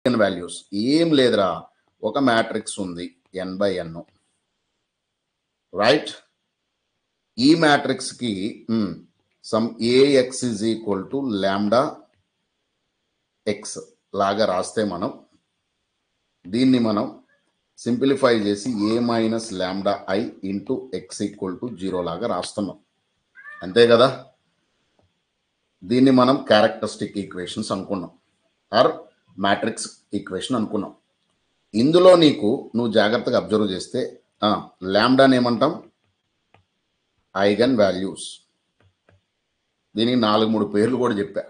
Values ఏం లేదురా, ఒక మ్యాట్రిక్స్ ఉంది n/n, రైట్. ఈ మ్యాట్రిక్స్ కి some ax is equal to lambda X లాగా రాస్తే మనం దీన్ని మనం సింప్లిఫై చేసి a minus lambda I into X equal to 0 లాగా రాస్తున్నాం, అంతే కదా. దీన్ని మనం క్యారెక్టరిస్టిక్ ఈక్వేషన్స్ అనుకున్నాం, ఆర్ మ్యాట్రిక్స్ ఈక్వేషన్ అనుకున్నాం. ఇందులో నువ్వు జాగ్రత్తగా అబ్జర్వ్ చేస్తే లాంబ్డాని ఏమంటాం, ఐగన్ వాల్యూస్. దీనికి 4-3 పేర్లు కూడా చెప్పా.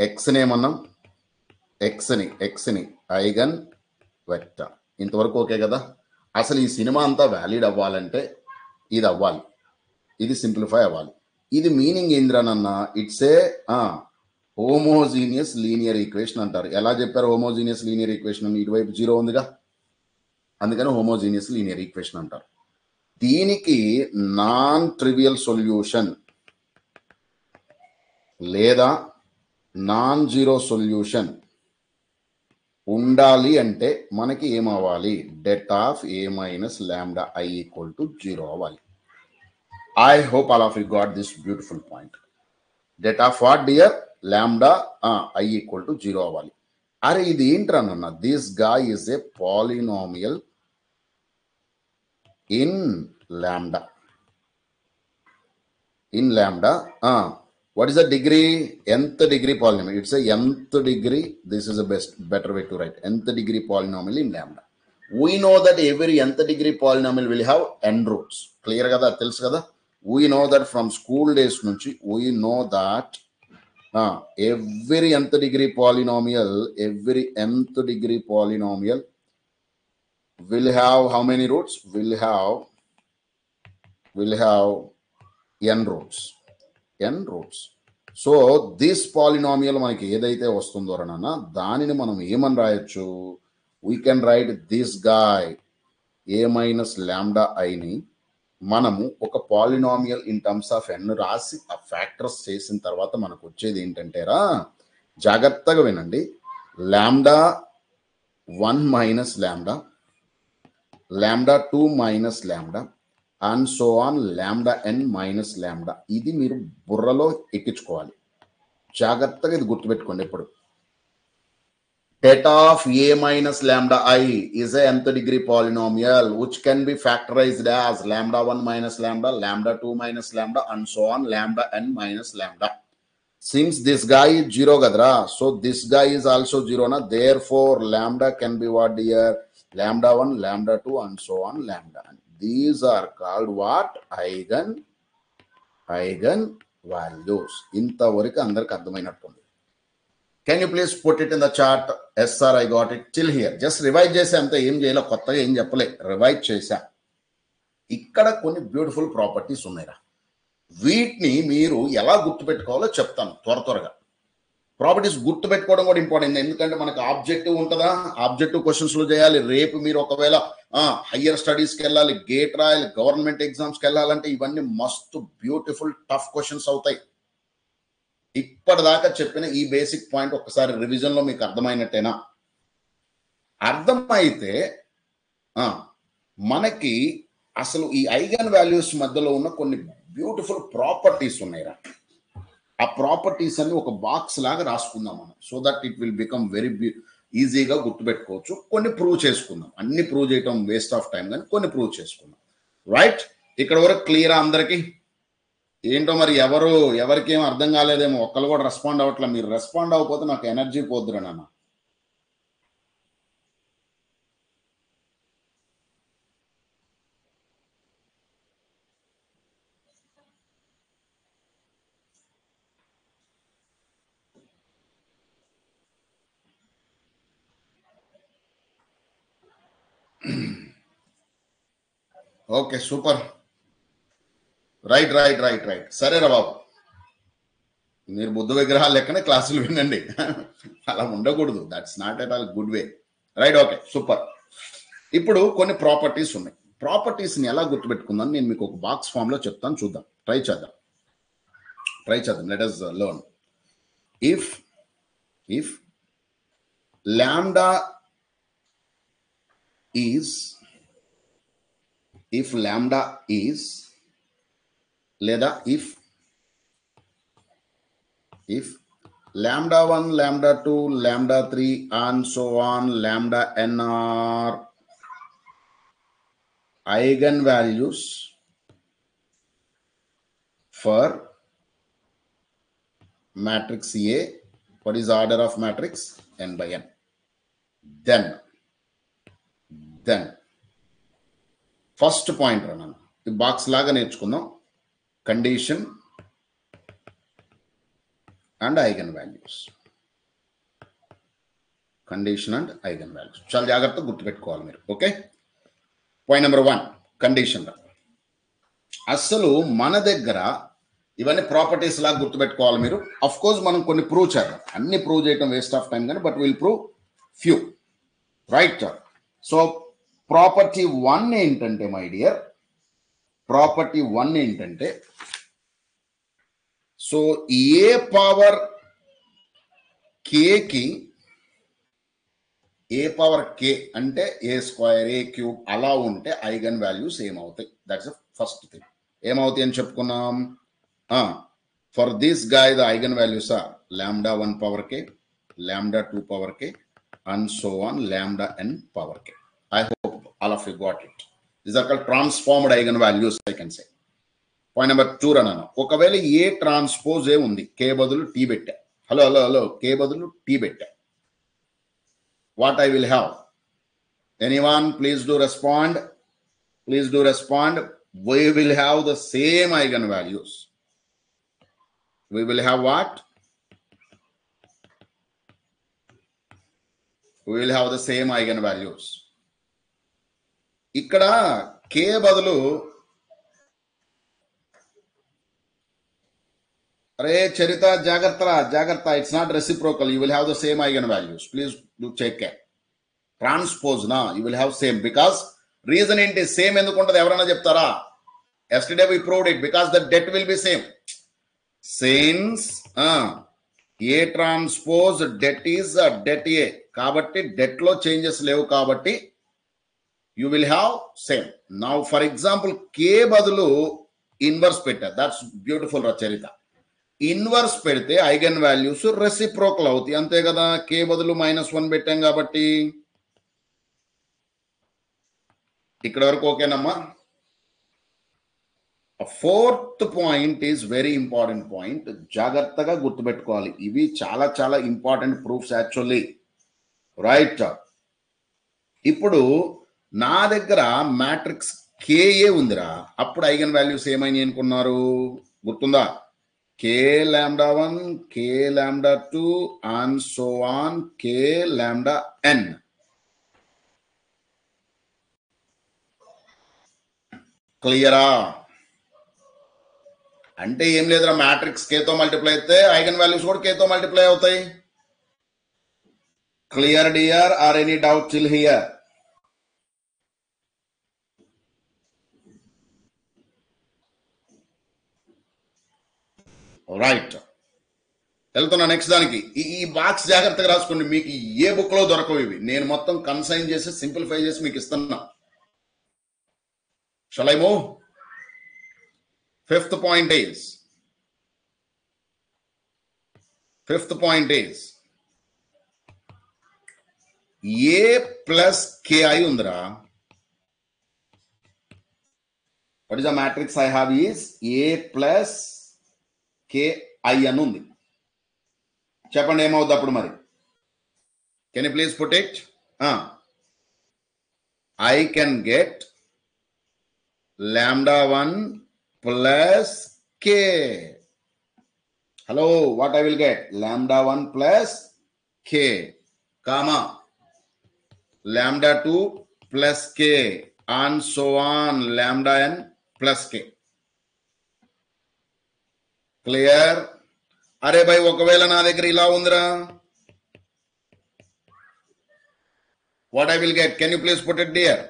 ఎక్స్ని ఏమన్నాం, ఎక్స్ని ఐగన్ వెక్టర్. ఇంతవరకు ఓకే కదా. అసలు ఈ సినిమా అంతా వ్యాలిడ్ అవ్వాలంటే ఇది అవ్వాలి, ఇది సింప్లిఫై అవ్వాలి. ఇది మీనింగ్ ఏంద్రనన్నా, it's a homogeneous linear equation అంటారు. ఎలా చెప్పారు హోమోజీనియస్ లీనియర్ ఈక్వేషన్? ఇటువైపు 0 ఉందిగా, అందుకని హోమోజీనియస్ లీనియర్ ఈక్వేషన్ అంటారు. దీనికి నాన్ ట్రివియల్ సొల్యూషన్ లేదా నాన్ జీరో సొల్యూషన్ ఉండాలి అంటే మనకి ఏమవ్వాలి, det of a minus lambda I equal to 0 అవ్వాలి. I hope all of you got this beautiful point. Det of what dear, lambda I equal to 0 అవ్వాలి. అరే ఇది ఏంట్రానన్న, this guy is a polynomial in lambda. What is the degree? Nth degree polynomial. It's a nth degree. This is a better way to write. Nth degree polynomial in lambda. We know that every nth degree polynomial will have n roots. Clear kada? Telusu kada? We know that from school days nunchi. We know that every nth degree polynomial will have how many roots? Will have n roots. So this polynomial మనకి ఏదైతే వస్తుందో రనన్నా దానిని మనం ఏమని రాయొచ్చు, we can write this guy a minus lambda ఐని మనము ఒక polynomial in terms of n రాసి ఆ ఫ్యాక్టర్స్ చేసిన తర్వాత మనకు వచ్చేది ఏంటంటేరా, జాగ్రత్తగా వినండి, lambda 1 minus lambda, lambda 2 minus lambda and so on lambda n minus lambda. ఇది మీరు బుర్రలో ఎక్కించుకోవాలి, జాగ్రత్తగా ఇది గుర్తుపెట్టుకోండి. ఇప్పుడు det of a minus lambda I is a nth degree polynomial which can be factorized as lambda 1 minus lambda, lambda 2 minus lambda and so on lambda n minus lambda. Since this guy is 0 కదరా, so this guy is also 0 na, therefore lambda can be what dear, lambda 1, lambda 2 and so on lambda. These are called what? Eigen values. ఇంతవరకు అందరికి అర్థమైనట్టుంది. Can you please put it in the chart? Yes sir, I got it till here. Just revise చేసా, అంత ఏం చేయాలో కొత్తగా ఏం చెప్పలే, revise చేసా. ఇక్కడ కొన్ని బ్యూటిఫుల్ ప్రాపర్టీస్ ఉన్నాయిరా, వీటిని మీరు ఎలా గుర్తుపెట్టుకోవాలో చెప్తాను త్వరగా. ప్రాపర్టీస్ గుర్తుపెట్టుకోవడం కూడా ఇంపార్టెంట్, ఎందుకంటే మనకు ఆబ్జెక్టివ్ ఉంటుందా, ఆబ్జెక్టివ్ క్వశ్చన్స్ లో చేయాలి. రేపు మీరు ఒకవేళ హయ్యర్ స్టడీస్కి వెళ్ళాలి, గేట్ రాయాలి, గవర్నమెంట్ ఎగ్జామ్స్కి వెళ్ళాలంటే ఇవన్నీ మస్తు బ్యూటిఫుల్ టఫ్ క్వశ్చన్స్ అవుతాయి. ఇప్పటిదాకా చెప్పిన ఈ బేసిక్ పాయింట్ ఒకసారి రివిజన్ లో మీకు అర్థమైనట్టేనా? అర్థమైతే మనకి అసలు ఈ ఐగన్ వాల్యూస్ మధ్యలో ఉన్న కొన్ని బ్యూటిఫుల్ ప్రాపర్టీస్ ఉన్నాయిరా. ఆ ప్రాపర్టీస్ అన్ని ఒక బాక్స్ లాగా రాసుకుందాం మనం, so that it will become very ఈజీగా గుర్తుపెట్టుకోవచ్చు. కొన్ని ప్రూవ్ చేసుకుందాం, అన్ని ప్రూవ్ చేయటం వేస్ట్ ఆఫ్ టైం, కానీ కొన్ని ప్రూవ్ చేసుకుందాం. రైట్, ఇక్కడ వరకు క్లియరా అందరికి? ఏంటో మరి ఎవరికి ఏం అర్థం కాలేదేమో, ఒక్కరు కూడా రెస్పాండ్ అవ్వట్లే. మీరు రెస్పాండ్ అవ్వకపోతే నాకు ఎనర్జీ పోద్దురా నాన్న. Okay super, right. సరేరా బాబు, మీరు బుద్ధ విగ్రహాలు లెక్కనే క్లాసులు వినండి, అలా ఉండకూడదు. That's not at all good way. Right, okay super. ఇప్పుడు కొన్ని ప్రాపర్టీస్ ఉన్నాయి. ప్రాపర్టీస్ని ఎలా గుర్తుపెట్టుకుందాం నేను మీకు ఒక బాక్స్ ఫామ్ లో చెప్తాను, చూద్దాం, ట్రై చేద్దాం. Let us learn. If lambda is, if lambda is, లేదా if lambda 1, lambda 2, lambda 3 and so on, lambda n are eigenvalues for matrix A. What is the order of matrix? n by n. Then first point అన్నాను, ఈ box లాగా నేర్చుకుందాం. Condition and eigen values. Condition and eigen values చాలా జాగ్రత్తగా గుర్తుపెట్టుకోవాలి మీరు. Okay, point number 1 condition. అసలు మన దగ్గర ఇవన్నీ ప్రాపర్టీస్ లాగా గుర్తుపెట్టుకోవాలి మీరు. అఫ్ కోర్స్ మనం కొన్ని ప్రూవ్ చేద్దాం, అన్ని ప్రూవ్ చేయడం వేస్ట్ ఆఫ్ టైం కానీ, but will prove few. Right. So property 1 ఏంటంటే మై డియర్, ప్రాపర్టీ 1 ఏంటంటే, సో ఏ పవర్ కేకి, ఏ పవర్ కే అంటే ఏ స్క్వేర్, ఏ క్యూబ్ అలా ఉంటే ఐగన్ వాల్యూస్ ఏమవుతాయి? That's the first thing. ఏమవుతాయి అని చెప్పుకున్నాం. For this guy the eigen values are lambda 1 power k, lambda 2 power k and so on, lambda n power k. I hope all of you got it. These are called transformed eigenvalues, I can say. Point number 2 అన్నాను. ఒకవేళ A transpose ఏ ఉంది, కే బదులు tea పెట్టా. Hello కే బదులు tea పెట్టా. What I will have? Anyone please do respond. Please do respond. We will have the same eigenvalues. We will have what? We will have the same eigenvalues. ఇక్కడ కే బదులు, అరే చరిత జాగ్రత్త, it's not reciprocal. You will have the same eigenvalues. Please do check care. Transpose నా you will have same, because reason ఏంటి same ఎందుకు ఉంటుంది ఎవరైనా చెప్తారా? Yesterday we proved it, because the det will be same. Since A transpose det is det A, కాబట్టి det లో changes లేవు, కాబట్టి you will have same. Now for example k బదులు ఇన్వర్స్ పెట్టా. దట్స్ బ్యూటిఫుల్ రచరిత. ఇన్వర్స్ పెడితే eigenvalues reciprocal అవుతాయి, అంతే కదా. k బదులు -1 పెట్టాం కాబట్టి ఇక్కడ వరకు ఓకేనమ్మా. Fourth point is very important point, జాగ్రత్తగా గుర్తుపెట్టుకోవాలి. ఇవి చాలా చాలా ఇంపార్టెంట్ ప్రూఫ్స్ యాక్చువల్లీ. రైట్. ఇప్పుడు నా దగ్గర మ్యాట్రిక్స్ కేఏ ఉందిరా, అప్పుడు ఐగన్ వాల్యూస్ ఏమైనా అనుకున్నారు? గుర్తుందా? K lambda 1, K lambda 2 and so on, K lambda n. క్లియరా? అంటే ఏం లేదురా, మ్యాట్రిక్స్ కేతో మల్టిప్లై అయితే ఐగన్ వాల్యూస్ కూడా కేతో మల్టిప్లై అవుతాయి. Clear dear are any doubt till here? Right, వెళ్తున్నా నెక్స్ట్ దానికి. ఈ బాక్స్ జాగ్రత్తగా రాసుకోండి, మీకు ఏ బుక్ లో దొరకవు ఇవి. నేను మొత్తం కన్సైన్ చేసి సింప్లిఫై చేసి మీకు ఇస్తున్నా. Shall I move? Fifth point is A plus KI ఉందిరా. What is the matrix I have is A plus KI అని ఉంది. చెప్పండి ఏమవుద్ది అప్పుడు మరి? Can you please put it? I can get lambda 1 plus k. Hello, what I will get? Lambda 1 plus k, comma lambda 2 plus k and so on, lambda n plus k. Clear? అరే భయ్, ఒకవేళ నా దగ్గర ఇలా ఉందిరా, what I will get? Can you please put it there?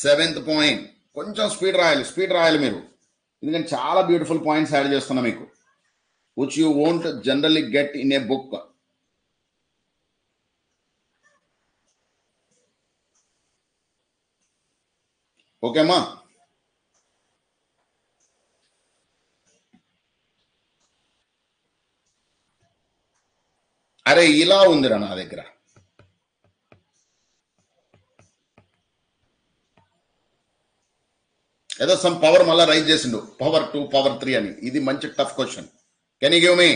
Seventh point, కొంచెం speed రాయాలి మీరు, ఎందుకంటే చాలా బ్యూటిఫుల్ పాయింట్స్ యాడ్ చేస్తున్నా మీకు, which you won't generally get in a book. ఓకేమ్మా? అరే ఇలా ఉందిరా నా దగ్గర, ఏదో సమ్ పవర్ మళ్ళీ రైజ్ చేసిండు, పవర్ 2 పవర్ 3 అని. ఇది మంచి tough question. Can you give me?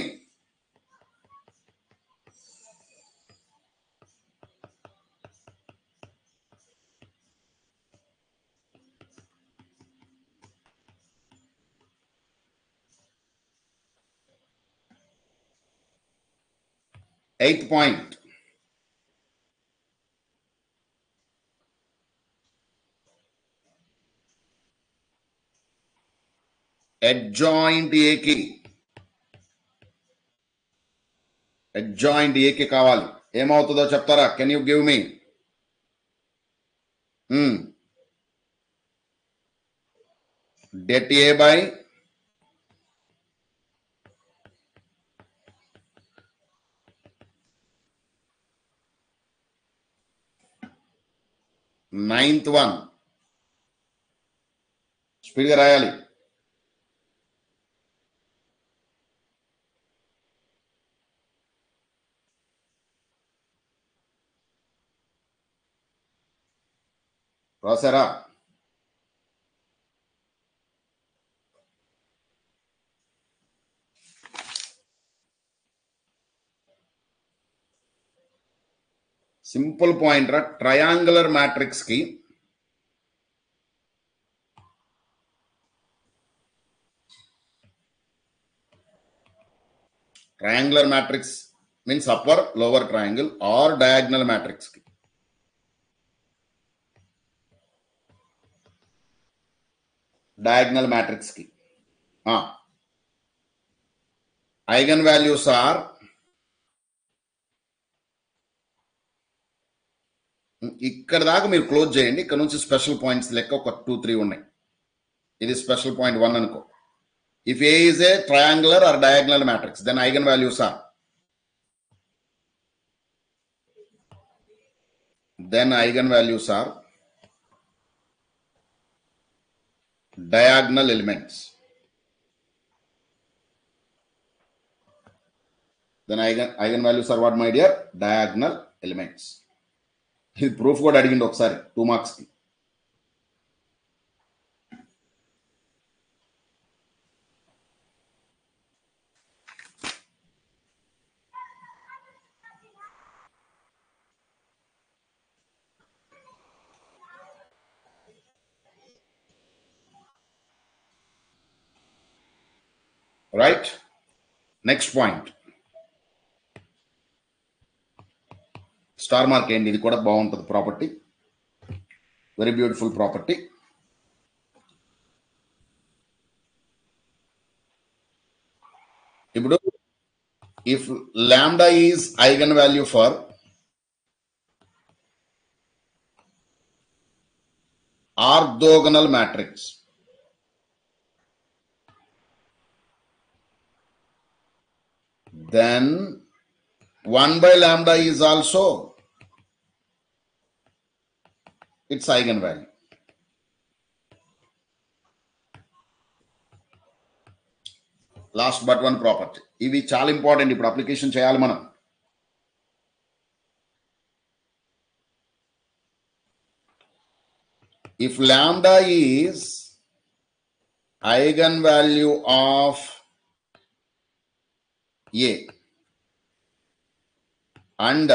Eighth point, adjoint ఏకి కావాలి. ఏమవుతుందో చెప్తారా? Can you give me? det A by ninth one. స్పీడ్గా రాయాలి. రాసారా? సింపుల్ పాయింట్ రా. ట్రయాంగులర్ మ్యాట్రిక్స్ కి triangular matrix means upper lower triangle or diagonal matrix ki eigen values are ఇక్కడ దాకా మీరు క్లోజ్ చేయండి. ఇక్కడ నుంచి స్పెషల్ పాయింట్స్ లెక్క ఒక 2, 3 ఉన్నాయి. ఇది స్పెషల్ పాయింట్ 1 అనుకో. If A is a triangular or diagonal matrix, then eigenvalues are diagonal elements. Then eigenvalues are what, my dear? Diagonal elements. ఇది ప్రూఫ్ కూడా అడిగింది ఒకసారి 2 marks కి. Right, next point star mark ఏంటి? ఇది కూడా బాగుంటుంది ప్రాపర్టీ, వెరీ బ్యూటిఫుల్ ప్రాపర్టీ. ఇప్పుడు if lambda is eigenvalue for orthogonal matrix, then 1 by lambda is also its eigenvalue. Last but one property. ఇవి చాలా ఇంపార్టెంట్, ఇప్పుడు అప్లికేషన్ చేయాలి మనం. If lambda is eigenvalue of A and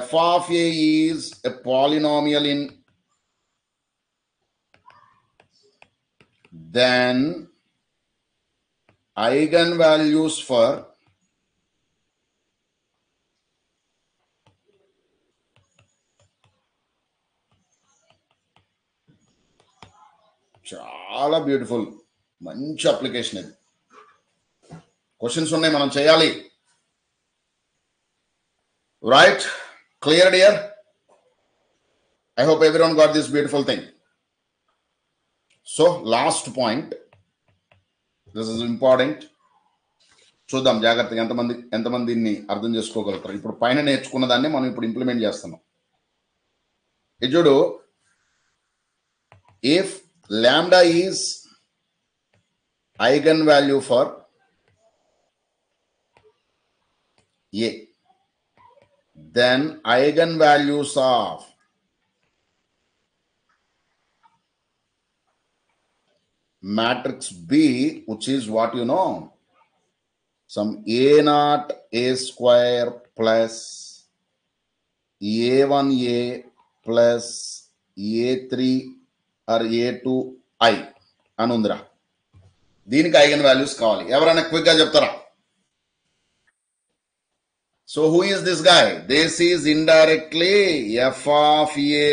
f of A is a polynomial in, then eigenvalues for చాలా beautiful, మంచి application ఇది. Questions ఉన్నాయి, మనం చేయాలి. Right, clear dear? I hope everyone got this beautiful thing. So last point, this is important. చూద్దాం జాగ్రత్తగా ఎంతమంది దీన్ని అర్థం చేసుకోగలుగుతారు. ఇప్పుడు పైన నేర్చుకున్న దాన్ని మనం ఇప్పుడు ఇంప్లిమెంట్ చేస్తున్నాం. ఇది చూడు, if lambda is eigen value for A, then eigenvalues of matrix B, which is what you know, some A0 A square plus A1A plus A3 or A2 I అనుందిరా. దీనికి ఐగన్ వాల్యూస్ కావాలి. ఎవరైనా quick గా చెప్తారా? So who is this guy? This is indirectly f of A.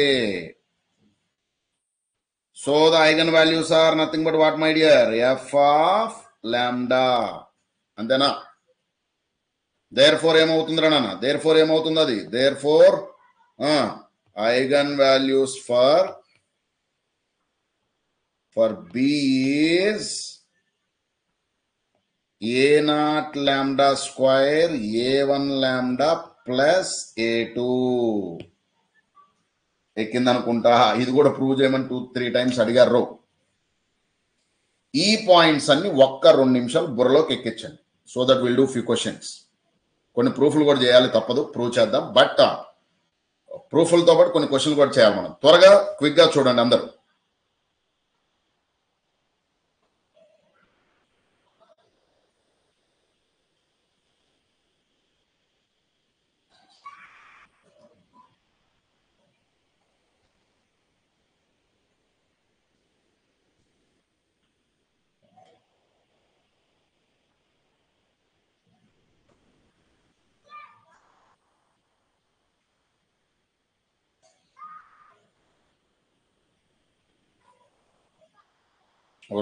So the eigenvalues are nothing but what, my dear? F of lambda. Antena? Therefore ఏమవుతుందిరా నాన్న? Therefore ఏమవుతుంది అది? Therefore eigenvalues for B is A0 lambda square A1 lambda plus A2. ఎక్కిందనుకుంటా. ఇది కూడా prove చేయమని 2-3 times అడిగారు. ఈ points అన్ని ఒక్క 2 నిమిషాలు బుర్రలోకి ఎక్కించండి. So that will do few questions. కొన్ని ప్రూఫ్లు కూడా చేయాలి, తప్పదు, ప్రూవ్ చేద్దాం. బట్ ప్రూఫ్లతో పాటు కొన్ని క్వశ్చన్లు కూడా చేయాలి మనం. త్వరగా క్విక్ గా చూడండి అందరూ.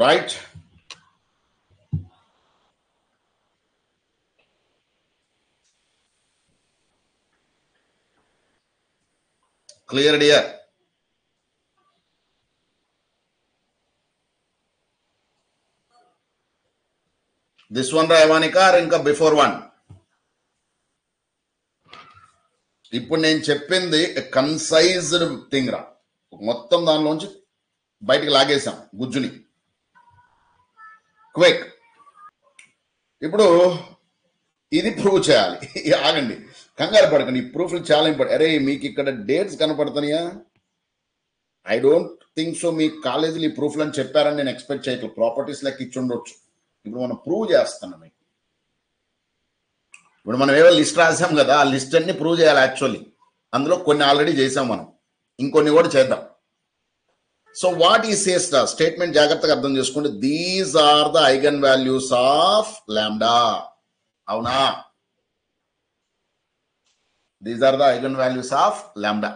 Right? Clear, dear? This one రాయవానికా ఇంకా బిఫోర్ వన్? ఇప్పుడు నేను చెప్పింది కన్సైజ్డ్ థింగ్ రా. మొత్తం దానిలోంచి బయటికి లాగేశాం గుజ్జుని. క్విక్. ఇప్పుడు ఇది ప్రూవ్ చేయాలి. ఆగండి, కంగారు పడకండి. ఈ ప్రూఫ్లు చాలా ఇంపార్టెంట్. అరే మీకు ఇక్కడ డేట్స్ కనపడుతున్నాయా? I don't think so. మీ కాలేజీలో ఈ ప్రూఫ్లు అని చెప్పారని నేను ఎక్స్పెక్ట్ చేయట్లేదు. ప్రాపర్టీస్ లెక్క ఇచ్చి ఉండొచ్చు. ఇప్పుడు మనం ప్రూవ్ చేస్తున్నాం. ఇప్పుడు మనం ఏవో లిస్ట్ రాసాం కదా, ఆ లిస్ట్ అన్ని ప్రూవ్ చేయాలి. యాక్చువల్లీ అందులో కొన్ని ఆల్రెడీ చేసాం మనం, ఇంకొన్ని కూడా చేద్దాం. సో వాట్ ఈ సేస్ ద స్టేట్మెంట్ జాగ్రత్తగా అర్థం చేసుకోండి. These are the eigen values of lambda. అవునా? These are the eigen values of lambda.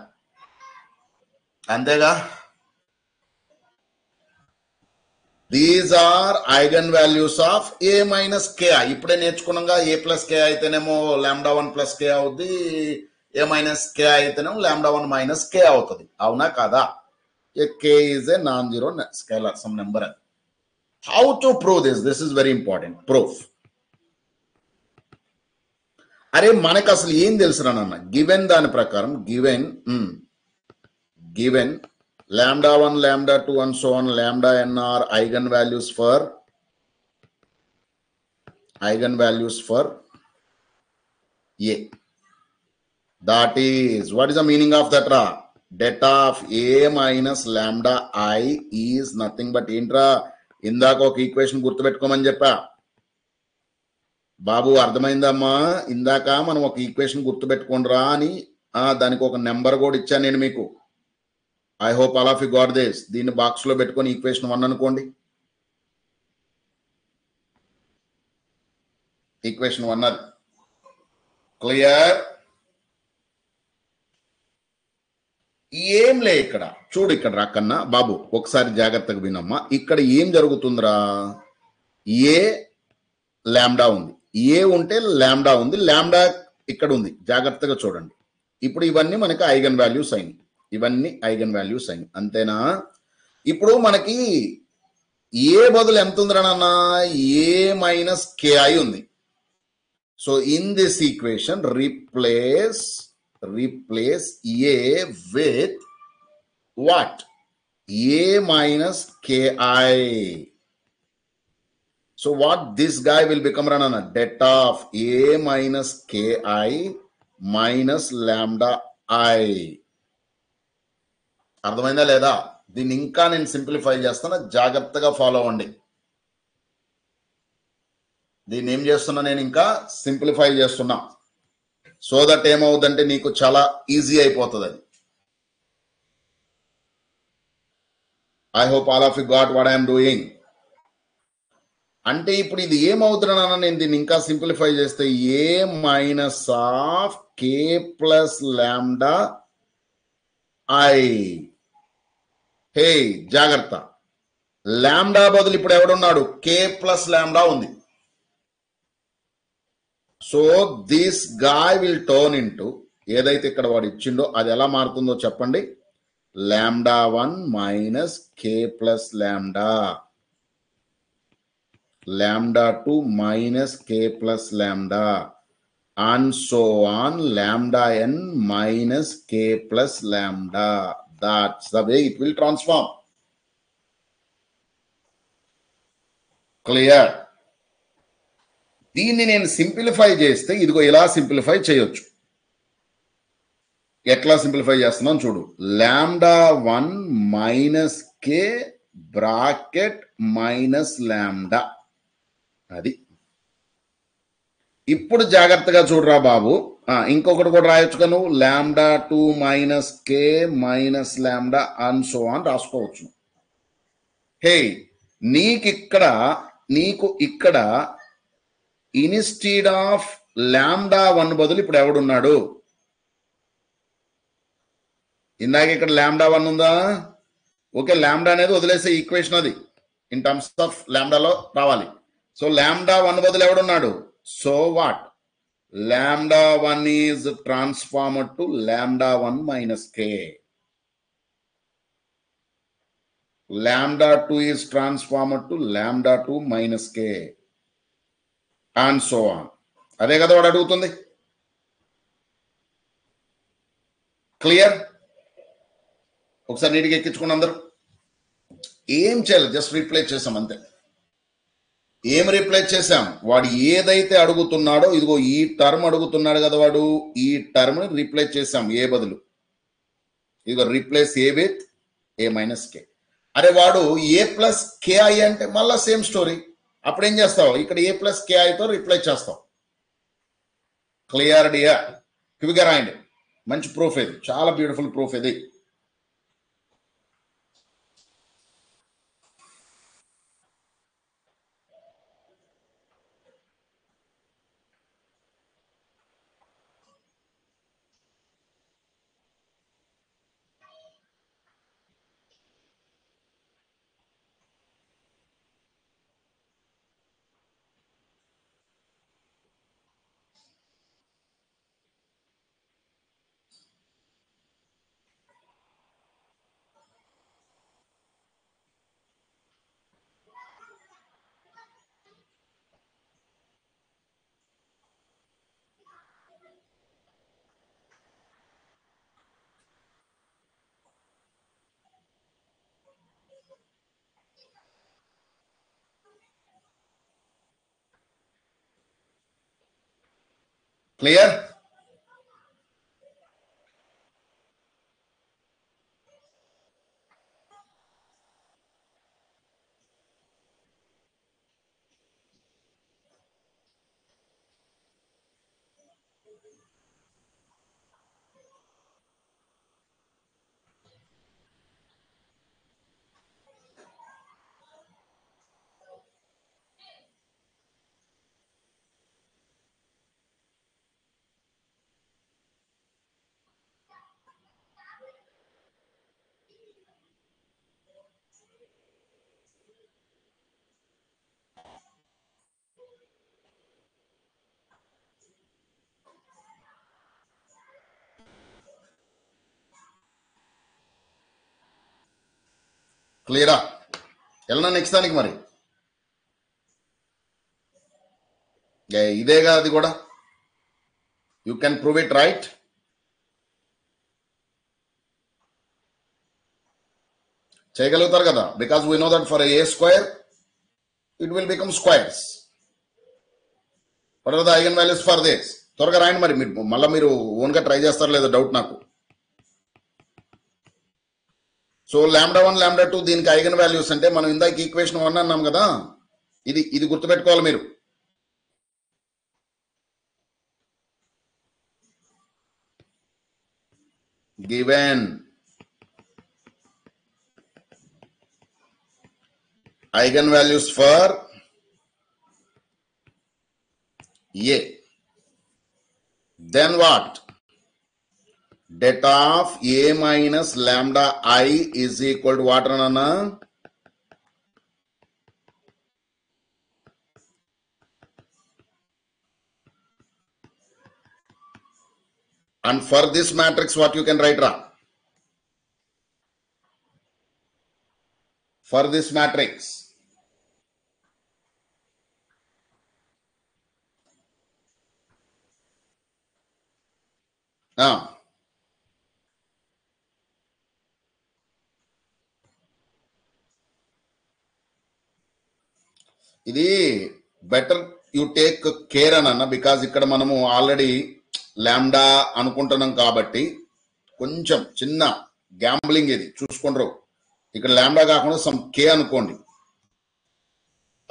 అంతేగా? These are eigen values of A minus K. ఇప్పుడే నేర్చుకున్నాగా, ఏ ప్లస్ కే అయితేనేమో లాంబ్డా 1 ప్లస్ కే అవుద్ది, ఏ మైనస్ కే అయితేనేమో లాంబ్డా 1 మైనస్ కే అవుతుంది. అవునా కాదా? K is a non zero scalar, some number. How to prove this? This is very important proof. అరే మనకు అసలు ఏం తెలుసురా నాన్న? గివెన్ దాని ప్రకారం given lambda 1, lambda 2 and so on, lambda n are eigenvalues for A. That is, what is the meaning of that ra? Det of A minus lambda I is nothing but ఏంట్రా? ఇందాక ఒక equation గుర్తుపెట్టుకోమని చెప్పా బాబు. అర్థమైందమ్మా? ఇందాక మనం ఒక equation గుర్తుపెట్టుకోండిరా అని దానికి ఒక నెంబర్ కూడా ఇచ్చాను నేను మీకు. I hope all of you got this. దీన్ని బాక్స్ లో పెట్టుకొని ఈక్వేషన్ 1 అనుకోండి. ఈక్వేషన్ 1 అది. క్లియర్? ఏం లే ఇక్కడ చూడు. ఇక్కడ రాకన్నా బాబు ఒకసారి జాగ్రత్తగా వినమ్మా. ఇక్కడ ఏం జరుగుతుందిరా? ఏ లాంబ్డా ఉంది, ఏ ఉంటే లాంబ్డా ఉంది, లాంబ్డా ఇక్కడ ఉంది. జాగ్రత్తగా చూడండి. ఇప్పుడు ఇవన్నీ మనకి ఐగన్ వాల్యూస్ అయినాయి. ఇవన్నీ ఐగన్ వాల్యూస్ అయినాయి. అంతేనా? ఇప్పుడు మనకి ఏ బదులు ఎంత ఉందిరా నాన్న? ఏ మైనస్ కేఐ ఉంది. So in this equation replace A with what? A minus KI. So what this guy will become, Ranana? Det of a minus ki minus lambda I. అర్థమైందా లేదా? దీన్ని ఇంకా నేను సింప్లిఫై చేస్తాను, జాగ్రత్తగా ఫాలో అవ్వండి. దీన్ని ఏం చేస్తున్నా, నేను ఇంకా సింప్లిఫై చేస్తున్నా. సో దట్ ఏమవుతుందంటే నీకు చాలా ఈజీ అయిపోతుంది అది. I hope all of you got what I'm doing. అంటే ఇప్పుడు ఇది ఏమవుతున్నా, నేను దీన్ని ఇంకా సింప్లిఫై చేస్తే A minus of K plus lambda I. Hey జాగ్రత్త, ల్యాండా బదులు ఇప్పుడు ఎవడున్నాడు? కే ప్లస్ ల్యాండా ఉంది. So this guy will turn into, ఏదైతే ఇక్కడ వాడు ఇచ్చిండో అది ఎలా మారుతుందో చెప్పండి. ల్యాండా 1 మైనస్ కే ప్లస్ ల్యాండా, lambda 2 minus k plus lambda, and so on, lambda n minus k plus lambda. That's the way it will transform. Clear? దీన్ని నేను సింప్లిఫై చేస్తే ఇదిగో ఇలా సింప్లిఫై చేయొచ్చు. ఎట్లా సింప్లిఫై చేస్తున్నాను చూడు. lambda 1 మైనస్ కే బ్రాకెట్ మైనస్ ల్యాండా. అది ఇప్పుడు జాగ్రత్తగా చూడరా బాబు. ఇంకొకటి కూడా రాయొచ్చుగా నువ్వు, ల్యాండా 2 minus K minus lambda and so అని రాసుకోవచ్చు. హే, నీకు ఇక్కడ ఇన్స్టెడ్ ఆఫ్ ల్యాండా 1 బదులు ఇప్పుడు ఎవడున్నాడు? ఇందాక ఇక్కడ ల్యాండా 1 ఉందా? ఓకే, ల్యాండా అనేది వదిలేసే ఈక్వేషన్, అది ఇన్ టర్మ్స్ ఆఫ్ ల్యాండాలో రావాలి. సో ల్యాండా 1 బదులు ఎవడున్నాడు? So what? ల్యాండా 1 is transformer to lambda 1 minus కే. ల్యాండా 2 is transformer to lambda 2 minus K and so on. అదే కదా వాడు అడుగుతుంది. క్లియర్? ఒకసారి నీటికి ఎక్కించుకోండి అందరూ. ఏం చేయాలి? జస్ట్ రీప్లేస్ చేసాం అంతే. ఏం రీప్లేస్ చేసాం? వాడు ఏదైతే అడుగుతున్నాడో, ఇదిగో ఈ టర్మ్ అడుగుతున్నాడు కదా వాడు, ఈ టర్మ్ రీప్లేస్ చేసాం ఏ బదులు. ఇదిగో replace A with A minus K. అరే వాడు ఏ ప్లస్ కేఐ అంటే మళ్ళా సేమ్ స్టోరీ. అప్పుడేం చేస్తావు? ఇక్కడ ఏ ప్లస్ కేఐతో రీప్లేస్ చేస్తావు. Clear dear? క్విక్గా రాయండి. మంచి ప్రూఫ్ ఇది, చాలా బ్యూటిఫుల్ ప్రూఫ్ ఇది. క్లియర్? క్లియరా? వెళ్ళనా నెక్స్ట్ దానికి మరి ఇదేగా అది కూడా you can prove it right. చేయగలుగుతారు కదా, because we know that for A square it will become squares. What are the eigen values for this? త్వరగా రాయండి మరి, మీరు మళ్ళీ మీరు ఓన్గా ట్రై చేస్తారో లేదో డౌట్ నాకు. సో λ1 λ2 దీనికి ఐగన్ వాల్యూస్ అంటే మనం ఇందాక ఈక్వేషన్ 1 అన్నాం కదా, ఇది గుర్తుపెట్టుకోవాలి మీరు. Given eigen values for A, then what? Det of A minus lambda I is equal to what, Nana? And for this matrix, what you can write, Ra? For this matrix, ఇది better you take care అని అన్న, because ఇక్కడ మనము already lambda అనుకుంటున్నాం కాబట్టి కొంచెం చిన్న gambling ఇది చూసుకుంటారు. ఇక్కడ లాంబ్డా కాకుండా సమ్ కే అనుకోండి,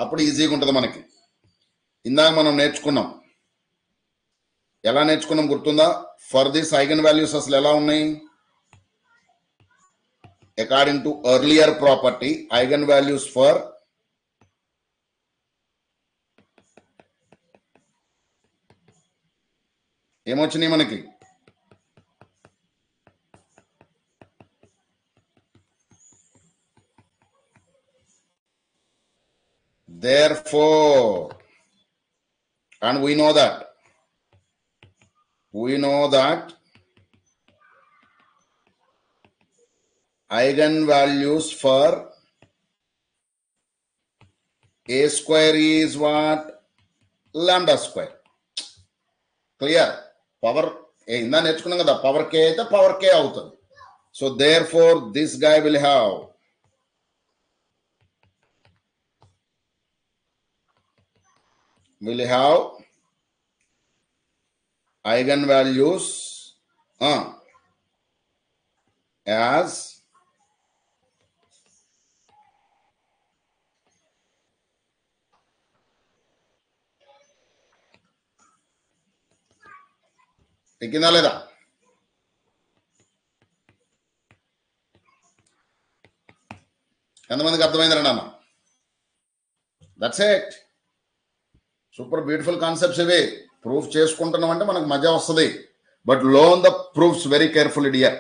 అప్పుడు ఈజీగా ఉంటుంది మనకి. ఇందాక మనం నేర్చుకున్నాం, ఎలా నేర్చుకున్నాం గుర్తుందా? ఫర్ దిస్ ఐగన్ వాల్యూస్ అసలు ఎలా ఉన్నాయి? According to earlier property, eigen values for ఏమొచ్చినాయి మనకి? Therefore, and we know that eigenvalues for A square is what? Lambda square. Clear? Power ఇందా నేర్చుకున్నాం కదా, పవర్ కే అయితే పవర్ కే అవుతుంది. So therefore this guy will have eigenvalues as ఎక్కిందా లేదా? ఎంతమందికి అర్థమైందండి అన్న? That's it. Super beautiful concepts ఇవి. ప్రూఫ్ చేసుకుంటున్నాం అంటే మనకు మజా వస్తుంది, but learn the proofs very careful dear.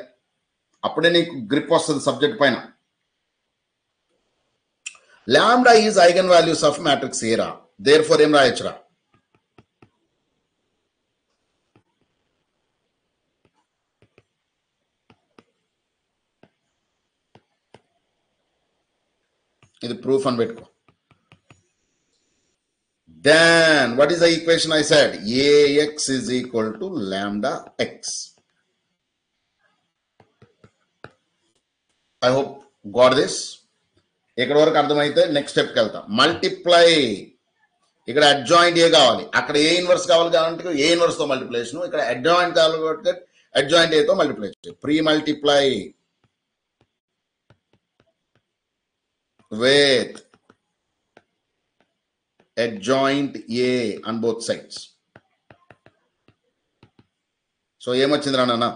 అప్పుడే నీకు గ్రిప్ వస్తుంది సబ్జెక్ట్ పైన. Lambda is eigen values of matrix ఏరా, దేర్ ఫోర్ ఏం రాయొచ్చురా? ఇది ప్రూఫ్ అని పెట్టుకో. Then what is the equation I said? Ax is equal to lambda x. I hope got this. ఇక్కడ వరకు అర్థమైతే నెక్స్ట్ స్టెప్కి వెళ్తాం. మల్టిప్లై, ఇక్కడ అడ్జాయింట్ ఏ కావాలి, అక్కడ ఏ ఇన్వర్స్ కావాలి కాబట్టి ఏ ఇన్వర్స్ తో మల్టిప్లేషన్, ఇక్కడ అడ్జాయింట్ కావాలి కాబట్టి అడ్జాయింట్ ఏతో multiplication. Pre multiply with adjoint A on both sides. సో ఏమొచ్చిందిరా నాన్న?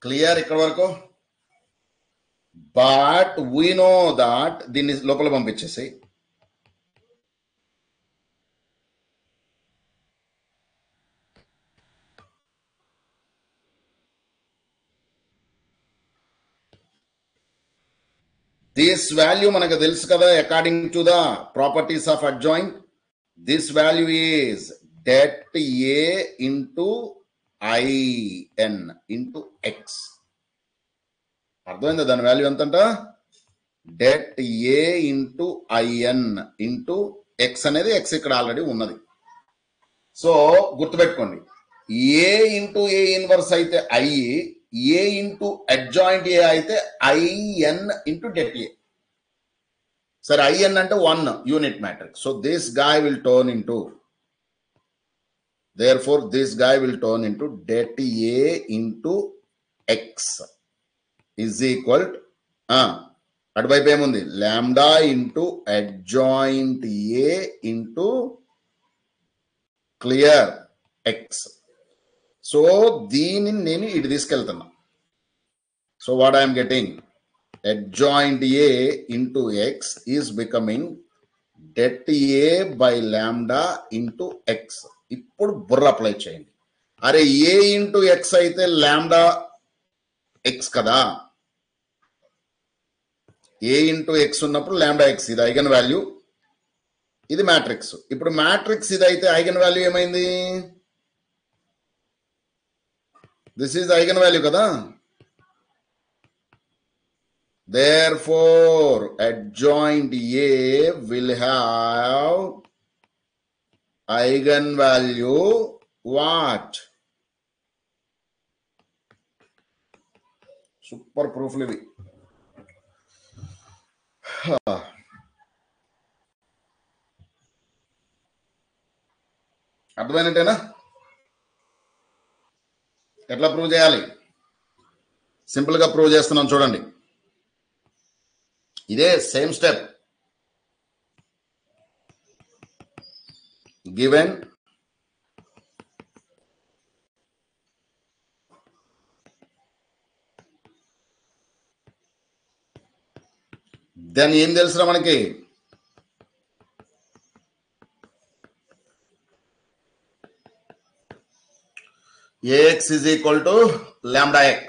క్లియర్ ఇక్కడ వరకు? బట్ వీ నో దాట్ దీన్ని లోపల పంపించేసి దిస్ వాల్యూ మనకు తెలుసు కదా, according to the properties of adjoint, this value is det A into IN into X. అర్థమైందా దాని వాల్యూ ఎంతంట? det A into IN into X అనేది X ఇక్కడ ఆల్రెడీ ఉన్నది. సో గుర్తుపెట్టుకోండి, A ఇంటూ A ఇన్వర్స్ అయితే I, A into adjoint A అయితే IN into det A. సరే, IN అంటే 1 unit matrix. So this guy will turn into, therefore this guy will turn into det A into X is equal to అటువైపు ఏముంది, lambda into adjoint A into clear X. So దీనిని నేను ఇటు తీసుకెళ్తున్నా. So what I'm getting, adjoint A into X is becoming det A by lambda into X. ఇప్పుడు బుర్ర apply చేయండి. అరే A ఇంటూ X అయితే లాంబ్డా X కదా, A ఇంటూ X ఉన్నప్పుడు లాంబ్డా X, ఇది ఐగన్ వాల్యూ, ఇది మ్యాట్రిక్స్. ఇప్పుడు మ్యాట్రిక్స్ ఇది అయితే ఐగన్ వాల్యూ ఏమైంది, దిస్ ఈజ్ ఐగన్ వాల్యూ కదా. Therefore, adjoint A will have eigenvalue what? Super proof livi. అర్థమైనట్టేనా? ఎట్లా ప్రూవ్ చేయాలి? సింపుల్ గా ప్రూవ్ చేస్తున్నాం చూడండి. ఇదే సేమ్ స్టెప్. గివెన్ దెన్ ఏం తెలుసురా మనకి, AX is equal to lambda X.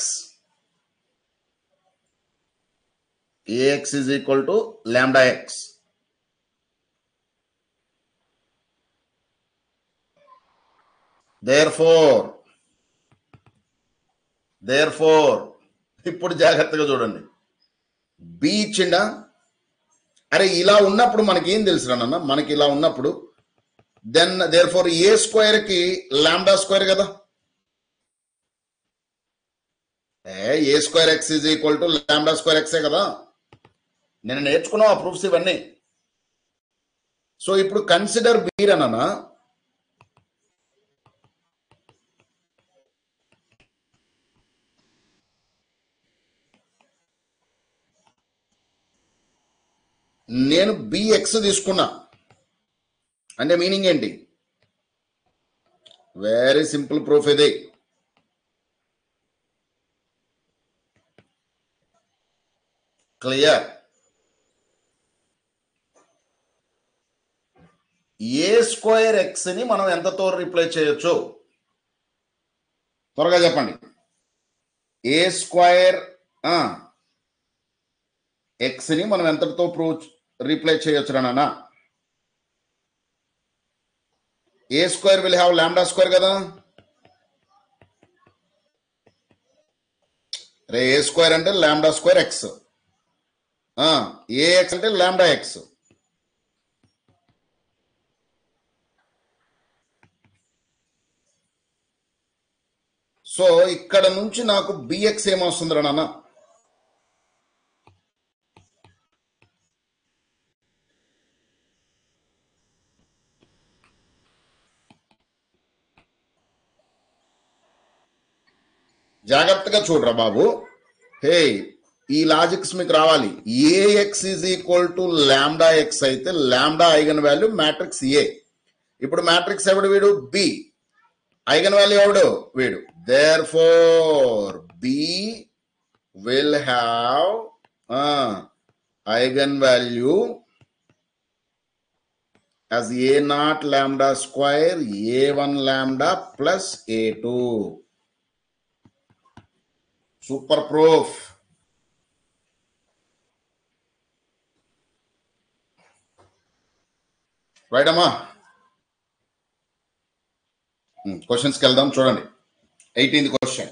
AX is equal to lambda X. Therefore ఇప్పుడు జాగ్రత్తగా చూడండి, B ఇచ్చిండా. అరే ఇలా ఉన్నప్పుడు మనకి ఏం తెలుసు నాన్న, మనకి ఇలా ఉన్నప్పుడు దెన్ therefore A స్క్వేర్ కి లాంబ్డా స్క్వేర్ కదా, A square X is equal to lambda square X కదా. నేను నేర్చుకున్నాం ఆ ప్రూఫ్స్ ఇవన్నీ. సో ఇప్పుడు కన్సిడర్ B అన్నా, నేను BX తీసుకున్నా అంటే మీనింగ్ ఏంటి, వెరీ సింపుల్ ప్రూఫ్ ఇది. క్లియర్? A స్క్వేర్ X ని మనం ఎంతతో రీప్లేస్ చేయొచ్చు త్వరగా చెప్పండి. A స్క్వేర్ X ని మనం ఎంతతో రీప్లేస్ చేయొచ్చు నాన్న. A square will have lambda square కదా. రే A స్క్వేర్ అంటే లాంబ్డా స్క్వేర్ X, AX అంటే లాంబ్డా X. సో ఇక్కడ నుంచి నాకు BX ఏమొస్తుందిరా నాన్న, జాగ్రత్తగా చూడరా బాబు. హే, ఈ లాజిక్స్ మీకు రావాలి. AX is equal to lambda X అయితే lambda eigen value matrix A. ఇప్పుడు మ్యాట్రిక్స్ ఎవడు, వీడు B. ఐగన్ వాల్యూ ఎవడు, వీడు. Therefore B will have eigen value as A0 lambda square A1 lambda plus A2. Super proof. Right, Amma? క్వశ్చన్స్కి వెళ్దాం. చూడండి 18th question.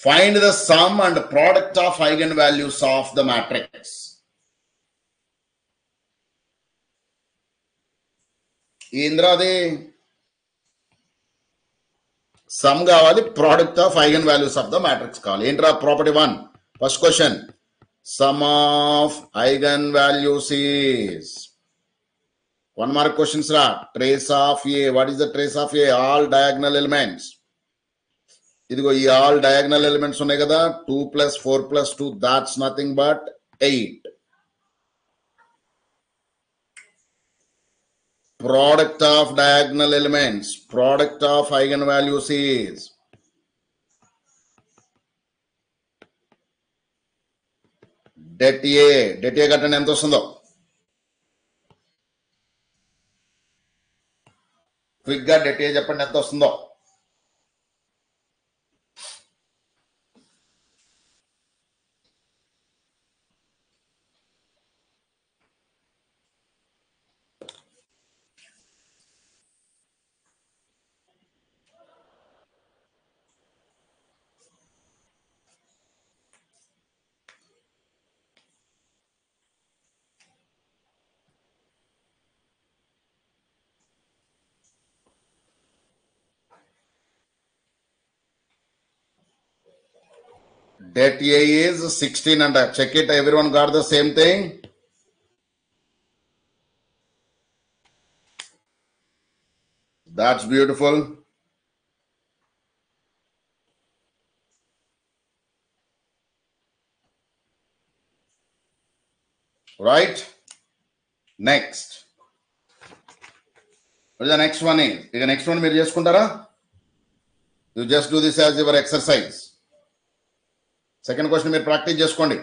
Find the sum and product of eigen values of the matrix. ఏంద్రాది sum కావాలి, product of eigen values of the matrix కావాలి. ఏంట్రా property 1. First question, sum of eigenvalues is 1 mark questions ra. Trace of A. What is the trace of A? All diagonal elements. ఇదిగో ఈ all diagonal elements ఉన్నాయి కదా, 2 + 4 + 2, that's nothing but 8. Product of diagonal elements, product of eigenvalues is det A. Det A కట్టండి ఎంత వస్తుందో. Quick గా det A చెప్పండి ఎంత వస్తుందో. Det A is 16 and check it. Everyone got the same thing. That's beautiful. Right? Next. What is the next one is? The next one మీరు చేసుకుంటారా? You just do this as your exercise. Second question మీరు practice చేసుకోండి.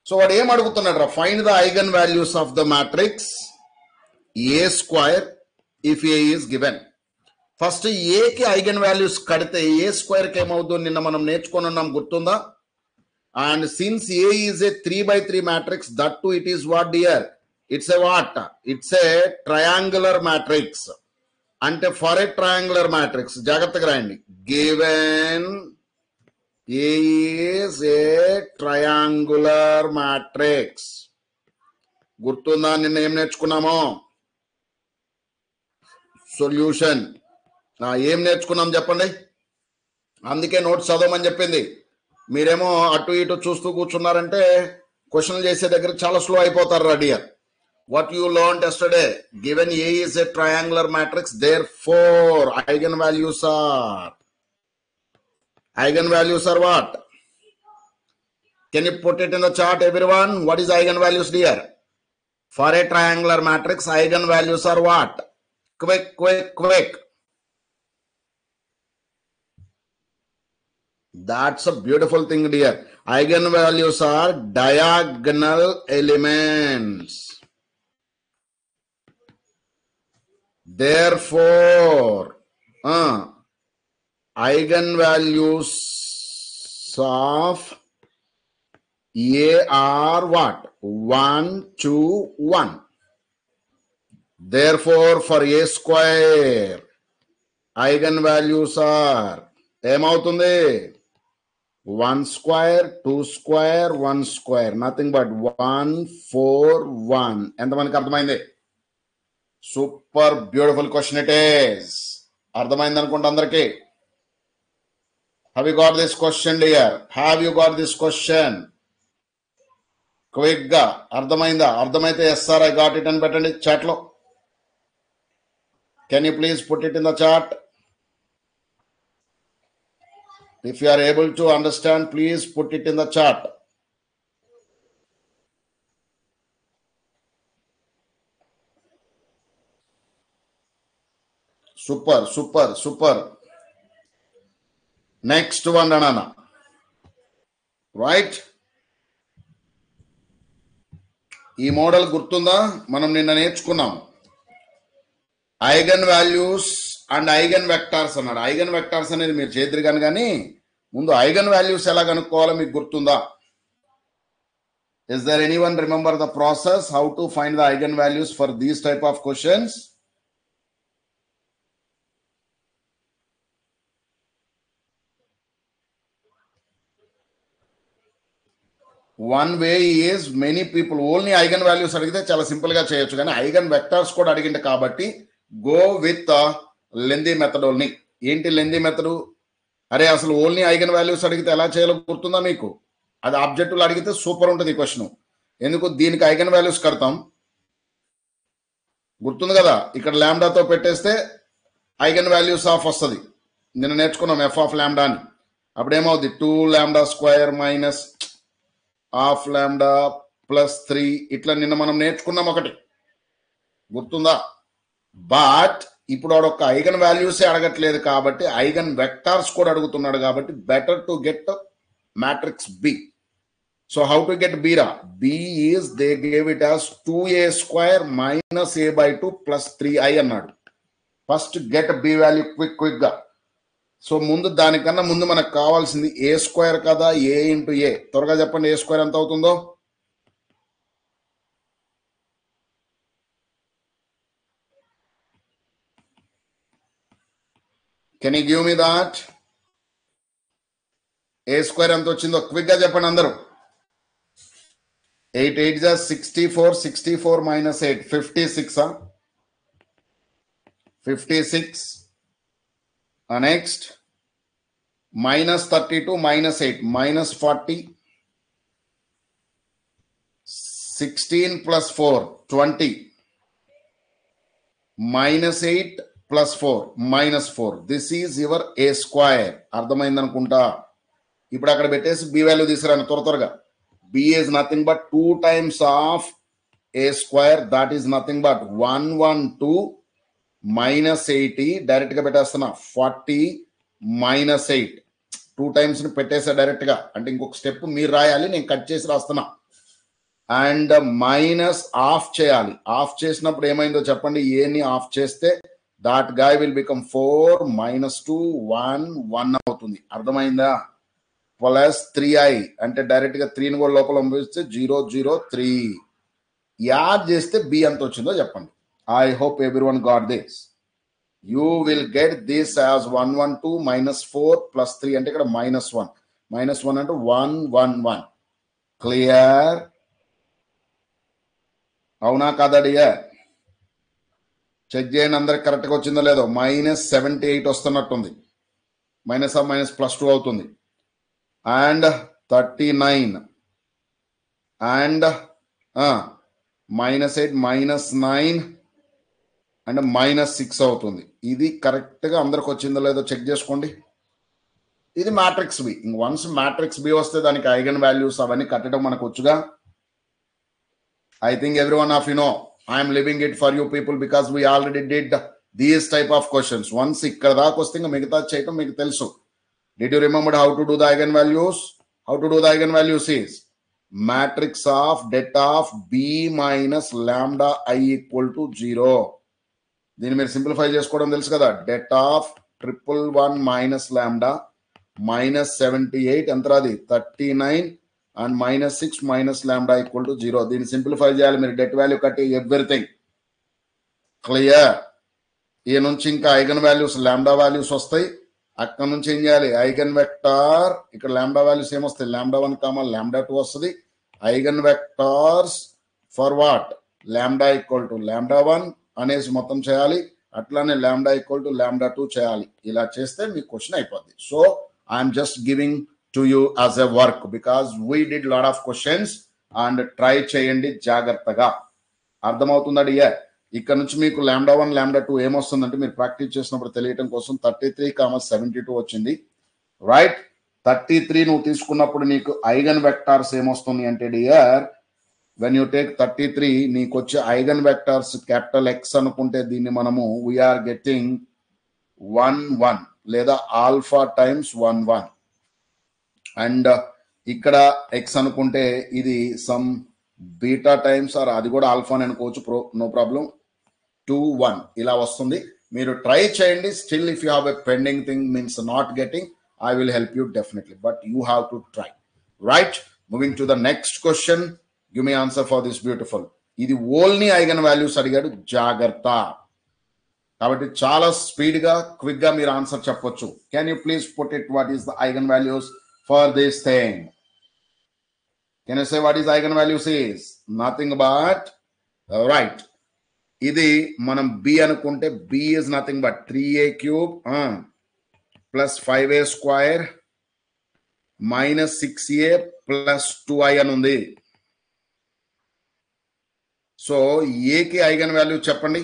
So వాడు ఏం అడుగుతున్నాడు రా? Find the eigen values of the matrix A² if A is given. First ఏకి eigen values కడితే A² కి ఏమవుతుందో నిన్న మనం నేర్చుకొని ఉన్నాం, గుర్తుందా? And since A is a 3/3 matrix, that to it is what dear? It's a what? It's a triangular matrix. అంటే ఫర్ ఏ ట్రయాంగులర్ మ్యాట్రిక్స్, జాగ్రత్తగా రాయండి, given A is a triangular matrix. గుర్తుందా నిన్న ఏం నేర్చుకున్నామో? సొల్యూషన్. ఏం నేర్చుకున్నాం చెప్పండి? అందుకే నోట్స్ చదవమని చెప్పింది. మీరేమో అటు ఇటు చూస్తూ కూర్చున్నారంటే క్వశ్చన్లు చేసే దగ్గర చాలా స్లో అయిపోతారు రా dear. What you learned yesterday? Given A is a triangular matrix, therefore eigenvalues are eigenvalues are what? Can you put it in the chart, everyone? What is eigenvalues, dear? For a triangular matrix, eigenvalues are what? Quick. That's a beautiful thing, dear. Eigenvalues are diagonal elements. Therefore, eigenvalues of A are what? 1, 2, 1. Therefore, for A², eigenvalues are ఏమవుతుంది? 1² 2², 1², nothing but 1, 4, 1. ఎంతమందికి అర్థమైంది? Super beautiful question it is. అర్థమైంది అనుకుంటా అందరికి. Have you got this question, dear? Have you got this question? Quick గా అర్థమైందా? అర్థమైతే yes sir I got it అని పెట్టండి చాట్ లో. Can you please put it in the chat? If you are able to understand, please put it in the chat. Super. Next one, Anana. Right? ఈ model గుర్తుందా? మనం నిన్న నేర్చుకున్నాం. Eigen values and eigen vectors అన్నాడు. Eigen vectors అనేది మీరు చేద్దరు కానీ ముందు ఐగన్ వాల్యూస్ ఎలా కనుక్కోవాలో మీకు గుర్తుందా? Is there anyone remember the process how to find the eigen values for these type of questions? One way is many people only eigen values అడిగితే చాలా సింపుల్ గా చేయొచ్చు, కానీ ఐగన్ వెక్టర్స్ కూడా అడిగింది కాబట్టి go with lengthy method only. ఏంటి lengthy method? అరే అసలు ఓన్లీ ఐగన్ వాల్యూస్ అడిగితే ఎలా చేయాలో గుర్తుందా మీకు? అది ఆబ్జెక్టివ్లు అడిగితే సూపర్ ఉంటుంది క్వశ్చన్. ఎందుకు? దీనికి ఐగన్ వాల్యూస్ కడతాం, గుర్తుంది కదా. ఇక్కడ ల్యాండాతో పెట్టేస్తే ఐగన్ వాల్యూస్ ఆఫ్ వస్తుంది. నిన్న నేర్చుకున్నాం ఎఫ్ ఆఫ్ ల్యాండా అని. అప్పుడేమవుద్ది 2 lambda square minus half lambda plus 3. ఇట్లా నిన్న మనం నేర్చుకున్నాం ఒకటి, గుర్తుందా? బట్ ఇప్పుడు వాడు ఒక ఐగన్ వాల్యూసే అడగట్లేదు కాబట్టి ఐగన్ వెక్టార్స్ కూడా అడుగుతున్నాడు కాబట్టి better to get matrix B. So how to get బీరా? B is they gave it as 2a square minus a/2 plus 3i అన్నాడు. First get B value quick గా. సో ముందు దానికన్నా ముందు మనకు కావాల్సింది ఏ స్క్వేర్ కదా, ఏ ఇంటూ ఏ. త్వరగా చెప్పండి ఏ స్క్వేర్ ఎంత అవుతుందో. Can you give me that? A square ఎంత వచ్చిందో క్విక్ గా చెప్పండి అందరూ. 8 8 is 64, 64 minus 8, 56. 56. Next, minus 32, minus 8, minus 40. 16 plus 4, 20. Minus 8 plus 4, minus 4. This is your a square. అర్థమైందనుకుంటా. ఇప్పుడు అక్కడ పెట్టేసి బి వాల్యూ తీసుకురాను త్వరగా. b is nothing but 2 times of a square, that is nothing but 112 minus 80. Direct గా పెట్టేస్తున్నా 40 minus 8. 2 times ని పెట్టేసా direct గా. అంటే ఇంకొక స్టెప్ మీరు రాయాలి, నేను కట్ చేసి రాస్తున్నా. అండ్ మైనస్ ఆఫ్ చేయాలి. ఆఫ్ చేసినప్పుడు ఏమైందో చెప్పండి. ఏని ఆఫ్ చేస్తే that guy will become 4 minus 2 1 1 అవుతుంది. అర్థమైందా? ప్లస్ 3i అంటే డైరెక్ట్ గా 3ని కూడా లోపల పంపిస్తే 0 0 3. యాడ్ చేస్తే బి ఎంత వచ్చిందో చెప్పండి. I hope everyone got this. You will get this as 112 minus 4 plus 3 అంటే ఇక్కడ -1. -1 అంటే 1 1 1. క్లియర్? అవునా కాదా డియర్? చెక్ చేయండి అందరికి కరెక్ట్ గా వచ్చిందో లేదో. -78 వస్తున్నట్టుంది. మైనస్ ఆఫ్ మైనస్ ప్లస్ 2 అవుతుంది. అండ్ 39 అండ్ -8 -9 అండ్ -6 అవుతుంది. ఇది కరెక్ట్ గా అందరికి వచ్చిందో లేదో చెక్ చేసుకోండి. ఇది matrix B. Once matrix B వస్తే దానికి ఐగన్ వాల్యూస్ అవన్నీ కట్టడం మనకు వచ్చుగా. I think every one of you know I am leaving it for you people because we already did these type of questions. Once ఇక్కడ దాకా వస్తే ఇంకా మిగతా చేయటం మీకు తెలుసు. Did you remember how to do the eigenvalues? How to do the eigenvalues is matrix of det of b minus lambda I equal to 0. దీన్ని మీరు సింప్లిఫై చేసుకోవడం తెలుసు కదా. det of 111 minus lambda minus 78 ఎంత రాది 39 and minus 6 minus lambda equal to 0. దీన్ని simplify చేయాలి మీరు. డెట్ వాల్యూ కట్టి ఎవ్రీథింగ్ క్లియర్. ఈ నుంచి ఇంకా ఐగన్ వాల్యూస్ లాంబ్డా వాల్యూస్ వస్తాయి. అక్కడ నుంచి ఏం చేయాలి? Eigen vector. ఇక్కడ లాంబ్డా వాల్యూస్ ఏమొస్తాయి? లాంబ్డా 1 కామా లాంబ్డా 2 వస్తుంది. Eigen vectors for what? Lambda equal to lambda 1 అనేసి మొత్తం చేయాలి. అట్లానే లాంబ్డా ఈక్వల్ టు లాంబ్డా 2 చేయాలి. ఇలా చేస్తే మీ క్వశ్చన్ అయిపోద్ది. So I'm just giving to you as a work because we did lot of questions and try చేయండి జాగ్రత్తగా. అర్థమవుతుందా డియర్? ఇక్కడ నుంచి మీకు లాంబ్డా 1 లాంబ్డా 2 ఏమొస్తుందంటే మీరు ప్రాక్టీస్ చేసినప్పుడు తెలియటం కోసం 33,72 వచ్చింది. రైట్? 33 నువ్వు తీసుకున్నప్పుడు నీకు ఐగన్ వెక్టార్స్ ఏమొస్తుంది అంటే డియర్, వెన్ యూ టేక్ 33 నీకు వచ్చే ఐగన్ వెక్టార్స్ క్యాపిటల్ ఎక్స్ అనుకుంటే దీన్ని మనము వీఆర్ గెట్టింగ్ 1 1 లేదా ఆల్ఫా టైమ్స్ 1 1. అండ్ ఇక్కడ ఎక్స్ అనుకుంటే ఇది సమ్ బీటా టైమ్స్ ఆర్ అది కూడా ఆల్ఫా అని అనుకోవచ్చు. No problem. 2 1 ఇలా వస్తుంది. మీరు ట్రై చేయండి. Still if you have a pending thing means not getting, I will help you definitely, but you have to try. Right? Moving to the next question. Give me answer for this beautiful. ఇది only eigen values అడిగాడు, జాగ్రత్త. కాబట్టి చాలా speed గా quick గా మీరు answer చెప్పొచ్చు. Can you please put it what is the eigen values for this thing? Can you say what is eigenvalues is? Nothing but, right. ఇది మనం b అనుకుంటే b is nothing but 3a cube plus 5a square minus 6a plus 2i అని ఉంది. So a కి eigen value చెప్పండి.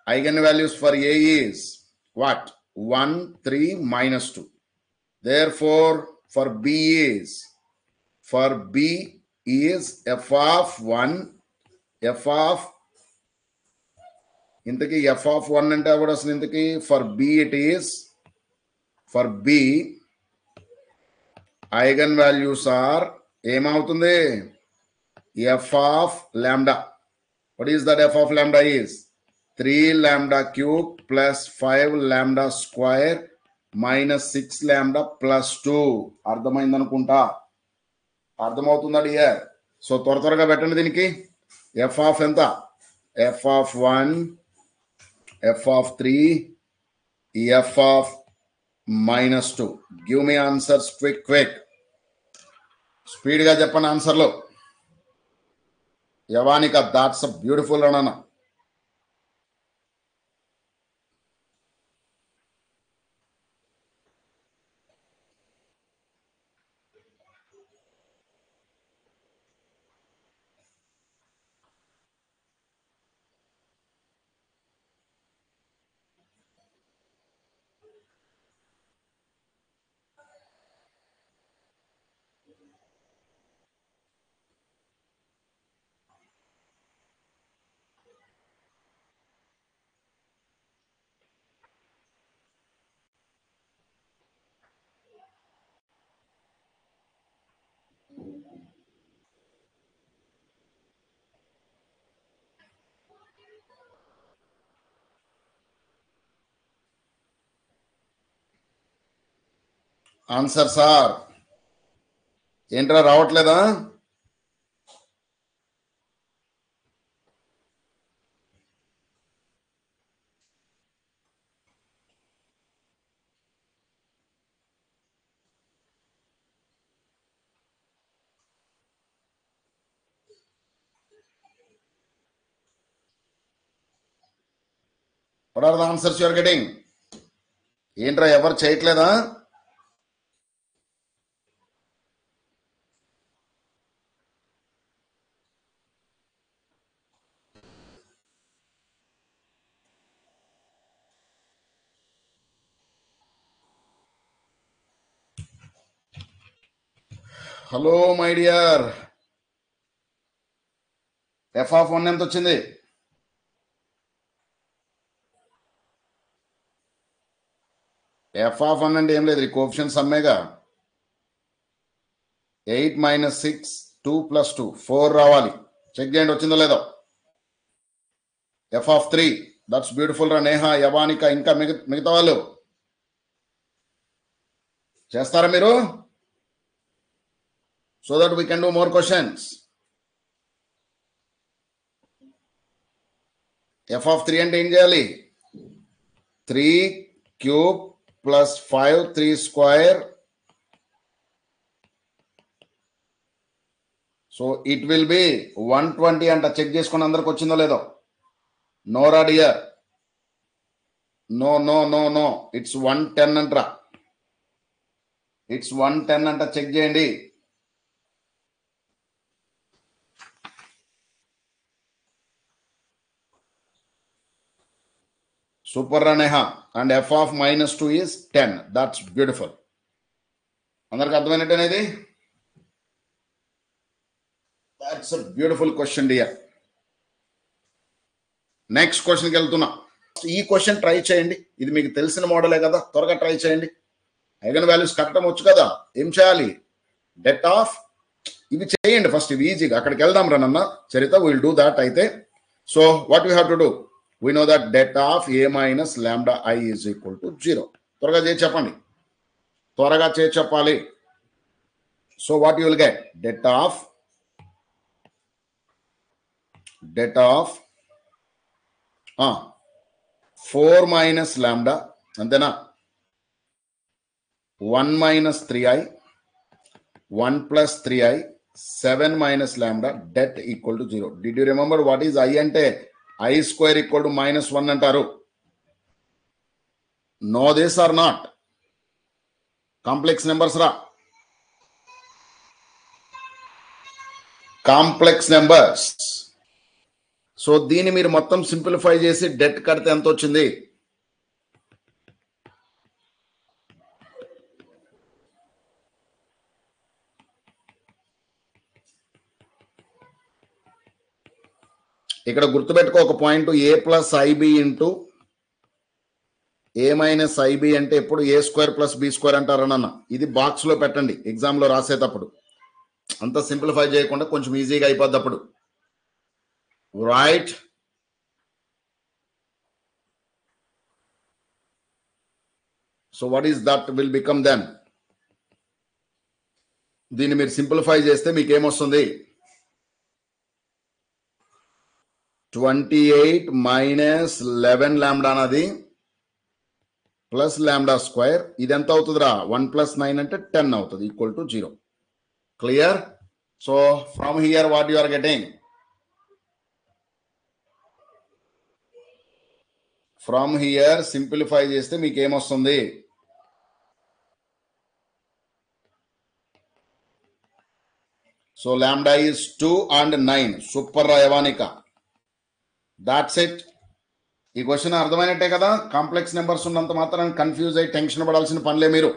Eigen values for a is what? 1, 3, minus 2. Therefore for b is f of 1, f of ఇంతకీ f of 1 అంటే అప్పుడు అసలు ఇంతకీ for b it is, for b eigen values are ఏమవుతుంది? f of lambda. What is that f of lambda is? 3 lambda cube plus 5 lambda square minus 6 lambda plus 2. అర్థమైంది అనుకుంటా. అర్థమవుతుందా dear? So త్వరగా పెట్టండి దీనికి. f of ఎంత? f of 1, f of 3, f of minus 2. Give me answers quick. Speed గా చెప్పండి ఆన్సర్లో. యవానిక, that's beautiful అన్న. ఆన్సర్ సార్ ఏంట్రా రావట్లేదా? What are the answers you are getting? ఏంట్రా ఎవరు చేయట్లేదా? Hello my dear, f of 1 ఎంత వచ్చింది? f of 1 అంటే ఏం లేదు, కోఎఫిషియెంట్ సమ్మేగా. 8 minus 6, 2 plus 2, 4 రావాలి. చెక్ చేయండి వచ్చిందో లేదో. f of 3, దట్స్ బ్యూటిఫుల్ రా నేహ, యవానిక, ఇంకా మిగతా వాళ్ళు చేస్తారా మీరు? So that we can do more questions. f of 3 అంటే ఏం చేయాలి? 3 cube plus 5 3 square. So it will be 120 అంట. చెక్ చేసుకుని అందరికి వచ్చిందో లేదో. నోరా డియర్, నో, ఇట్స్ 110 అంటరా. ఇట్స్ 110 అంట. చెక్ చేయండి. సూపర్ రా Neha. And f of minus 2 is 10. That's beautiful. అందరికి అర్థమైనట్టేనేది? That's a beautiful question dear. Next క్వశ్చన్కి వెళ్తున్నా. ఈ క్వశ్చన్ ట్రై చేయండి. ఇది మీకు తెలిసిన మోడలే కదా, త్వరగా ట్రై చేయండి. ఐగన్ వాల్యూస్ కట్టడం వచ్చు కదా. ఏం చేయాలి? డెట్ ఆఫ్ ఇవి చేయండి ఫస్ట్. ఇవి ఈజీగా. అక్కడికి వెళ్దాం రనన్న చరిత, విల్ డూ దాట్. అయితే so what you have to do? We know that det of a minus lambda I is equal to 0. త్వరగా చేసి చెప్పండి. త్వరగా చేసి చెప్పాలి. So what you will get? det of 4 minus lambda అంతేనా? 1 minus 3i, 1 plus 3i 7 minus lambda det equal to 0. Did you remember what is I ante? I square equal to -1 antaru. No, this or not? Complex numbers ra. Complex numbers. So దీన్ని మీరు మొత్తం simplify చేసి debt కడితే ఎంత వచ్చింది? ఇక్కడ గుర్తుపెట్టుకో ఒక పాయింట్, ఏ ప్లస్ ఐబి ఇంటూ ఏ మైనస్ ఐబి అంటే ఎప్పుడు ఏ స్క్వేర్ ప్లస్ బి స్క్వేర్ అంటారనన్న. ఇది బాక్స్ లో పెట్టండి ఎగ్జామ్ లో రాసేటప్పుడు. అంత సింప్లిఫై చేయకుండా కొంచెం ఈజీగా అయిపోద్ది అప్పుడు. Right? So what is that will become then? దీన్ని మీరు సింప్లిఫై చేస్తే మీకు ఏమొస్తుంది? 28 మైనస్ 11 లాంబ్డా అన్నది ప్లస్ లాంబ్డా స్క్వేర్. ఇది ఎంత అవుతుందిరా? 1 + 9 అంటే 10 అవుతుంది, equal to 0. Clear? So from here what you are getting? From here simplify చేస్తే మీకు ఏమొస్తుంది? So lambda is 2 and 9. Super రా యవానిక. That's it. ఈ క్వశ్చన్ అర్థమైనట్టే కదా? కాంప్లెక్స్ నెంబర్స్ ఉన్నంత మాత్రం కన్ఫ్యూజ్ అయ్యి టెన్షన్ పడాల్సిన పనిలే మీరు.